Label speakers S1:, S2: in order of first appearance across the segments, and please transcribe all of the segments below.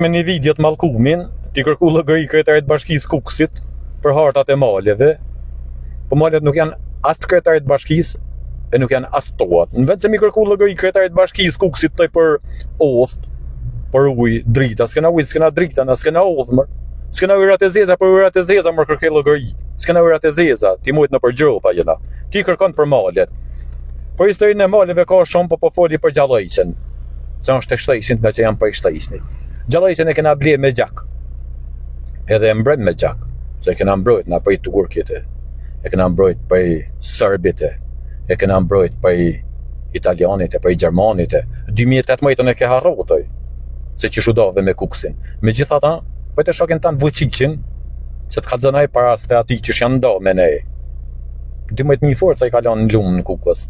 S1: Me një video të mallkumin, ti kërku llogari kryetarit bashkisë Kukësit për hartat e maleve. Po malet nuk janë as të kryetarit bashkisë e nuk janë as toat. Në vetë se mi kërku llogari kryetarit bashkisë Kukësit toj për ost, për ujë, drita, s'kena ujë, s'kena drita, na s'kena odhmër. S'kena ujërat e zeza, për ujërat e zeza më kërkej llogari. S'kena ujërat e zeza, ti mujt në për gjopa jena. Ti kërkon për malet. Për historinë e maleve ka shumë, po foli për Gjallëjqen. Se është e shtëjshin nga që janë për shtëjshnit. Gjallëjqen e kena ble me gjak. Edhe e mbrojt me gjak. Se e kena mbrojt nga për i turkit, e kena mbrojt për i serbit, e kena mbrojt për i italianit, për i gjermanit. 2018 e ke harrotoj, se që shudave me Kukësin. Me gjitha ta, për të shokin tanë Vučićin, se të ka zënaj para së ati që janë nda me ne. 12.000 forca i ka lanë në lumë në Kukës,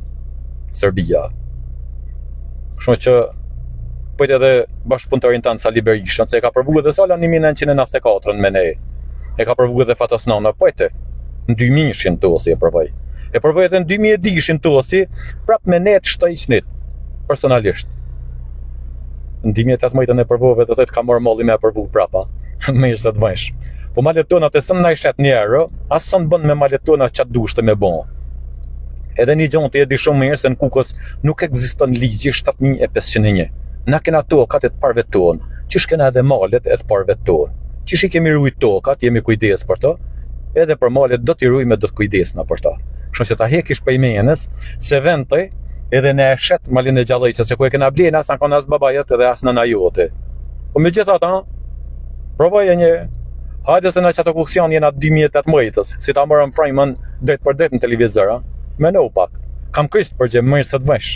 S1: Serbia. Shumë që pëjtë edhe bashkëpunëtorin tanë Sali Berishën, se e ka përvu edhe sala 1994 me ne. E ka përvu edhe Fatasnana, pëjtë, në 2000 tosi e përvaj. E përvaj edhe në 2010 tosi, prap me ne të shtëjqnit, personalisht. Në 2018 e përvove dhe të ka marrë malli me e përvu prapa, me ishtë të vëjsh. Po malet tona të sënë na i shet njerë, asë sënë bënë me malet tona qatë dushtë me bon. Edhe një gjonë të jedi shumë mirë se në Kukës nuk eksiston ligji 7501. Na kena tokat e të parve tonë, qish kena edhe malet e të parve tonë. Qish i kemi rujt tokat, jemi kujdes për ta, edhe për malet do t'i rujme do t'kujdesna për ta. Shumë që ta hekish për i menjes, se ventoj, edhe ne e shet malin e Gjallëjqes, se ku e kena blena, sa kanë as babajet edhe as nëna jote. Po me gjitha ta, provoje një, hajde se na qatë Kukësian jena 2018, si ta mërëm frajmën drejt për drejt në televizora, me në pak, kam krisht për gjemë mërë së të vësh.